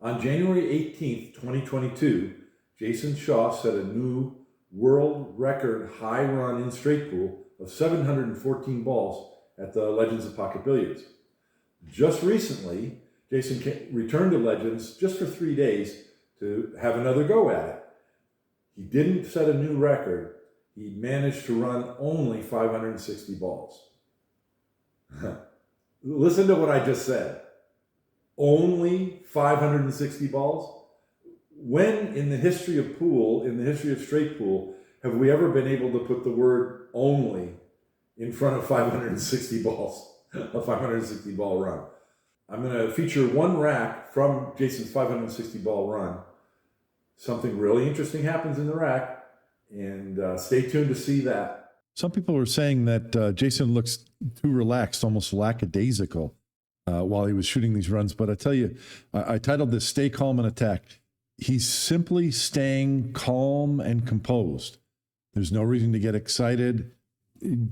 On January 18th, 2022, Jayson Shaw set a new world record high run in straight pool of 714 balls at the Legends of Pocket Billiards. Just recently, Jayson returned to Legends just for 3 days to have another go at it. He didn't set a new record. He managed to run only 560 balls. Listen to what I just said. Only 560 balls? When in the history of pool, in the history of straight pool, have we ever been able to put the word only in front of 560 balls, a 560 ball run? I'm going to feature one rack from Jayson's 560 ball run. Something really interesting happens in the rack, and stay tuned to see that. Some people were saying that Jayson looks too relaxed, almost lackadaisical, while he was shooting these runs. But I tell you, I titled this "Stay Calm and Attack." He's simply staying calm and composed. There's no reason to get excited,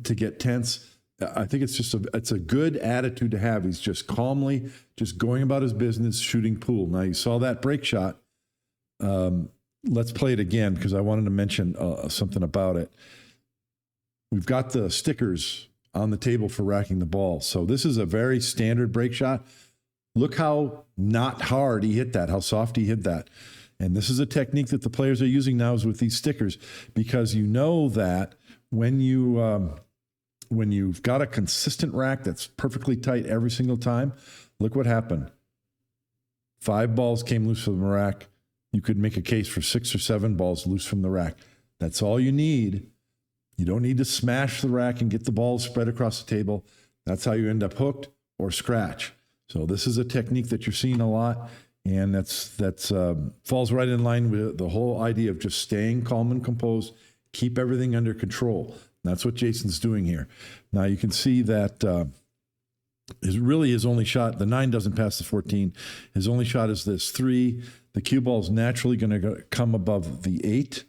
to get tense. I think it's a good attitude to have. He's just calmly, just going about his business, shooting pool. Now, you saw that break shot. Let's play it again because I wanted to mention something about it. We've got the stickers on the table for racking the ball. So this is a very standard break shot. Look how not hard he hit that, how soft he hit that. And this is a technique that the players are using now is with these stickers, because you know that when you've got a consistent rack that's perfectly tight every single time, look what happened. 5 balls came loose from the rack. You could make a case for 6 or 7 balls loose from the rack. That's all you need. You don't need to smash the rack and get the balls spread across the table. That's how you end up hooked or scratch. So this is a technique that you're seeing a lot, and that's falls right in line with the whole idea of just staying calm and composed, keep everything under control. That's what Jayson's doing here. Now you can see that his only shot, the 9 doesn't pass the 14. His only shot is this 3. The cue ball is naturally going to come above the 8.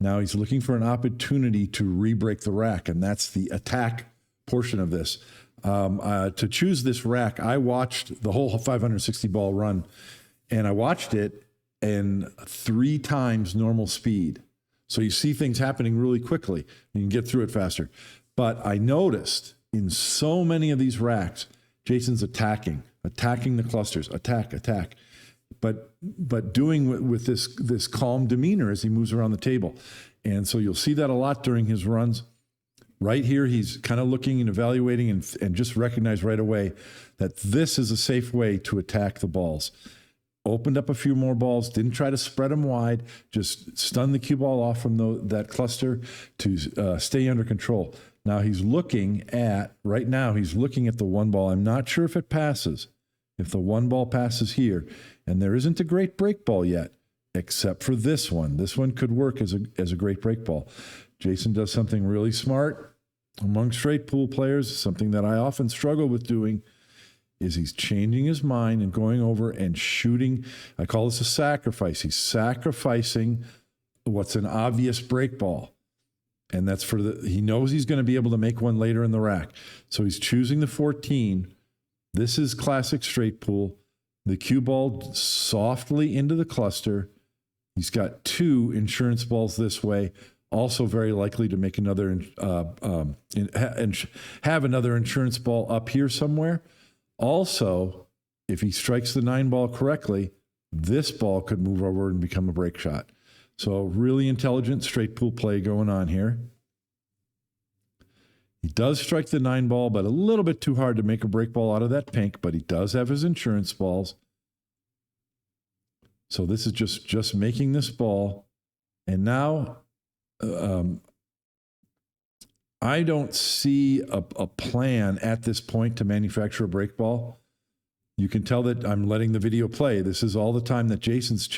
Now he's looking for an opportunity to re-break the rack, and that's the attack portion of this. To choose this rack, I watched the whole 560 ball run, and I watched it in 3 times normal speed. So you see things happening really quickly. You can get through it faster. But I noticed in so many of these racks, Jayson's attacking the clusters, attack. But doing with this calm demeanor as he moves around the table. And so you'll see that a lot during his runs. Right here, he's kind of looking and evaluating and just recognize right away that this is a safe way to attack the balls. Opened up a few more balls, didn't try to spread them wide, just stun the cue ball off from that cluster to stay under control. Now he's looking at the 1 ball. I'm not sure if it passes, if the 1 ball passes here. And there isn't a great break ball yet, except for this one. This one could work as a great break ball. Jayson does something really smart among straight pool players, something that I often struggle with doing, is he's changing his mind and going over and shooting. I call this a sacrifice. He's sacrificing what's an obvious break ball. And that's he knows he's going to be able to make one later in the rack. So he's choosing the 14. This is classic straight pool. The cue ball softly into the cluster. He's got 2 insurance balls this way. Also very likely to make another and have another insurance ball up here somewhere. Also, if he strikes the 9 ball correctly, this ball could move over and become a break shot. So really intelligent straight pool play going on here. He does strike the 9 ball, but a little bit too hard to make a break ball out of that pink, but he does have his insurance balls. So this is just making this ball. And now I don't see a plan at this point to manufacture a break ball. You can tell that I'm letting the video play. This is all the time that Jayson's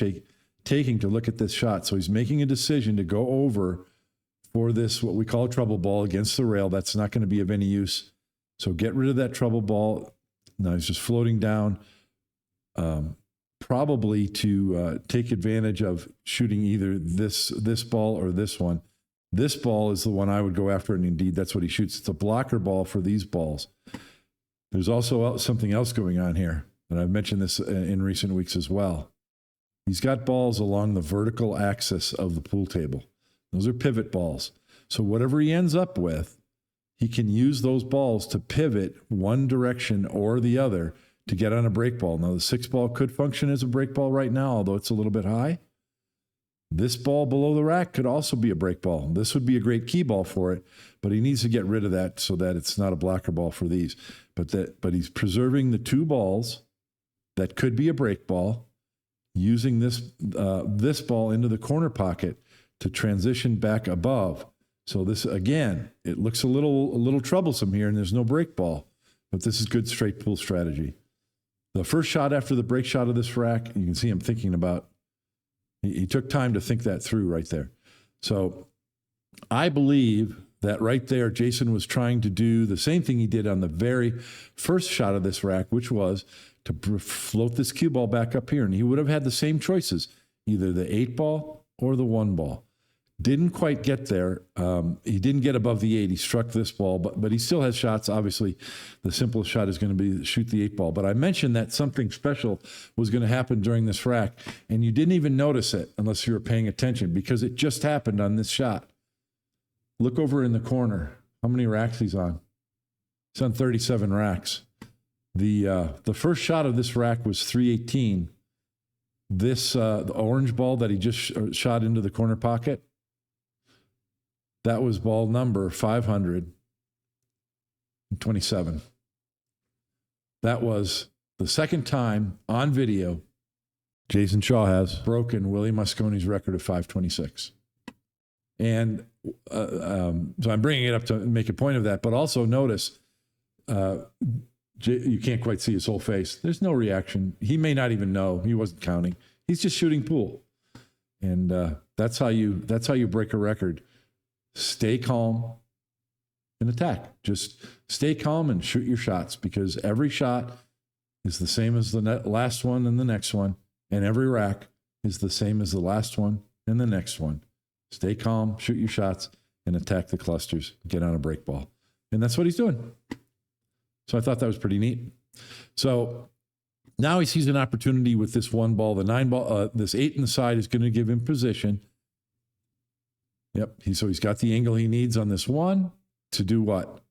taking to look at this shot. So he's making a decision to go over for this, what we call a trouble ball against the rail. That's not going to be of any use. So get rid of that trouble ball. Now he's just floating down, probably to take advantage of shooting either this ball or this one. This ball is the one I would go after, and indeed that's what he shoots. It's a blocker ball for these balls. There's also something else going on here, and I've mentioned this in recent weeks as well. He's got balls along the vertical axis of the pool table. Those are pivot balls. So whatever he ends up with, he can use those balls to pivot one direction or the other to get on a break ball. Now, the 6 ball could function as a break ball right now, although it's a little bit high. This ball below the rack could also be a break ball. This would be a great key ball for it, but he needs to get rid of that so that it's not a blocker ball for these. But he's preserving the 2 balls that could be a break ball, using this ball into the corner pocket to transition back above. So this, again, it looks a little troublesome here, and there's no break ball, but this is good straight pool strategy. The first shot after the break shot of this rack, you can see him thinking about, he took time to think that through right there. So I believe that right there, Jayson was trying to do the same thing he did on the very first shot of this rack, which was to float this cue ball back up here. And he would have had the same choices, either the 8 ball or the 1 ball. Didn't quite get there. He didn't get above the 8. He struck this ball, but he still has shots. Obviously, the simplest shot is going to be shoot the 8 ball. But I mentioned that something special was going to happen during this rack, and you didn't even notice it unless you were paying attention, because it just happened on this shot. Look over in the corner. How many racks he's on? He's on 37 racks. The first shot of this rack was 318. This the orange ball that he just shot into the corner pocket, that was ball number 527. That was the second time on video Jayson Shaw has broken Willie Mosconi's record of 526. And so I'm bringing it up to make a point of that, but also notice, you can't quite see his whole face. There's no reaction. He may not even know. He wasn't counting. He's just shooting pool. And that's how you break a record. Stay calm and attack. Just stay calm and shoot your shots, because every shot is the same as the last one and the next one, and every rack is the same as the last one and the next one. Stay calm, shoot your shots, and attack the clusters. Get on a break ball. And that's what he's doing. So I thought that was pretty neat. So now he sees an opportunity with this 1 ball. The 9 ball, this 8 in the side is going to give him position. Yep. So he's got the angle he needs on this 1 to do what?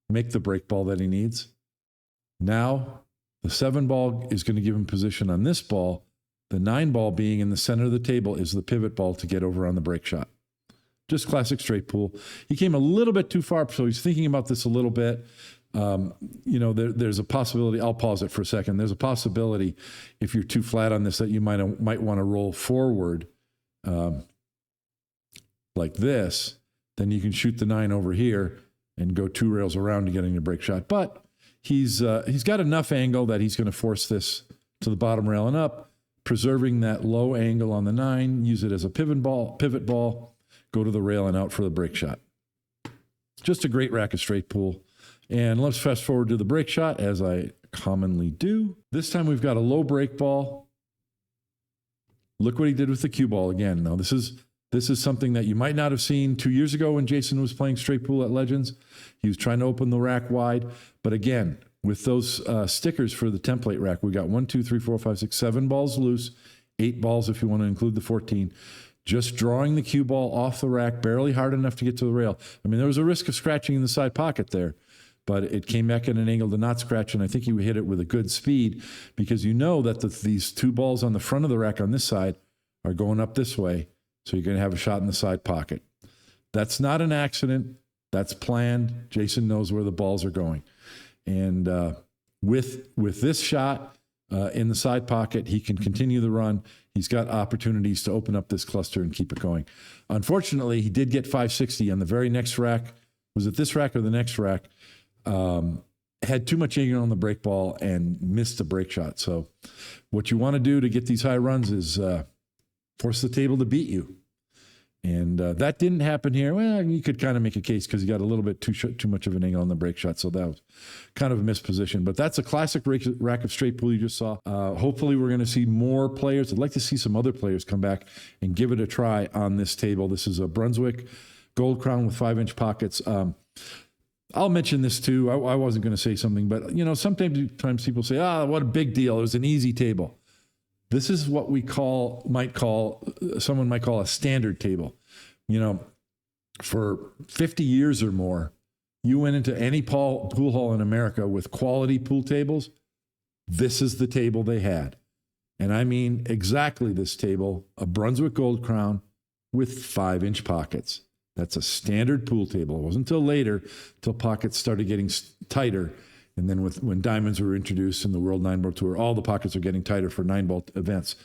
Make the break ball that he needs. Now the 7 ball is going to give him position on this ball. The 9 ball, being in the center of the table, is the pivot ball to get over on the break shot. Just classic straight pool. He came a little bit too far, so he's thinking about this a little bit. There's a possibility. I'll pause it for a second. There's a possibility, if you're too flat on this, that you might want to roll forward like this. Then you can shoot the 9 over here and go 2 rails around to getting a break shot. But he's got enough angle that he's going to force this to the bottom rail and up, preserving that low angle on the 9. Use it as a pivot ball. Go to the rail and out for the break shot. Just a great rack of straight pool. And let's fast forward to the break shot, as I commonly do. This time we've got a low break ball. Look what he did with the cue ball again. Now this is something that you might not have seen 2 years ago when Jayson was playing straight pool at Legends. He was trying to open the rack wide. But again, with those stickers for the template rack, we got 1, 2, 3, 4, 5, 6, 7 balls loose, 8 balls if you want to include the 14. Just drawing the cue ball off the rack, barely hard enough to get to the rail. I mean, there was a risk of scratching in the side pocket there, but it came back at an angle to not scratch, and I think he hit it with a good speed, because you know that these 2 balls on the front of the rack on this side are going up this way, so you're going to have a shot in the side pocket. That's not an accident. That's planned. Jayson knows where the balls are going. And with this shot in the side pocket, he can continue the run. He's got opportunities to open up this cluster and keep it going. Unfortunately, he did get 560 on the very next rack. Was it this rack or the next rack? Had too much angle on the break ball and missed a break shot. So what you want to do to get these high runs is force the table to beat you. And that didn't happen here. Well, you could kind of make a case because he got a little bit too much of an angle on the break shot. So that was kind of a missed position. But that's a classic rack of straight pool you just saw. Hopefully we're going to see more players. I'd like to see some other players come back and give it a try on this table. This is a Brunswick Gold Crown with 5-inch pockets. I'll mention this too. I wasn't going to say something, but sometimes people say, what a big deal. It was an easy table. This is what someone might call a standard table. You know, for 50 years or more, you went into any pool hall in America with quality pool tables. This is the table they had. And I mean exactly this table, a Brunswick Gold Crown with 5-inch pockets. That's a standard pool table. It wasn't until later, till pockets started getting tighter. And then when diamonds were introduced in the World 9-Ball Tour, all the pockets are getting tighter for 9-ball events.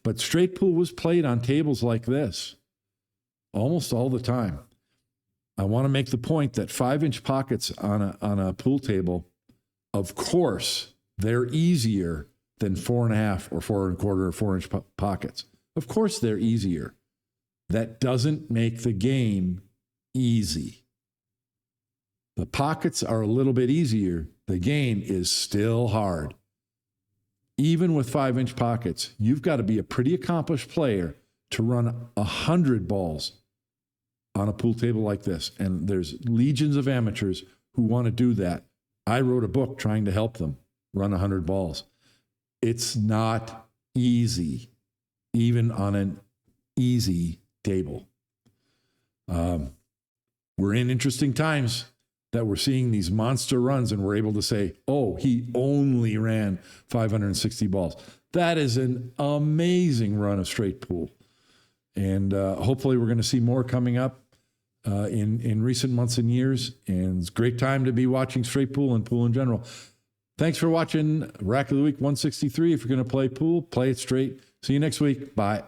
But straight pool was played on tables like this almost all the time. I want to make the point that 5-inch pockets on a pool table, of course, they're easier than 4.5 or 4.25 or 4-inch pockets. Of course, they're easier. That doesn't make the game easy. The pockets are a little bit easier. The game is still hard. Even with 5-inch pockets, you've got to be a pretty accomplished player to run 100 balls on a pool table like this. And there's legions of amateurs who want to do that. I wrote a book trying to help them run 100 balls. It's not easy, even on an easy table. We're in interesting times that we're seeing these monster runs and we're able to say, oh, he only ran 560 balls. That is an amazing run of straight pool. And hopefully we're going to see more coming up in recent months and years. And it's a great time to be watching straight pool and pool in general. Thanks for watching Rack of the Week 163. If you're going to play pool, play it straight. See you next week. Bye.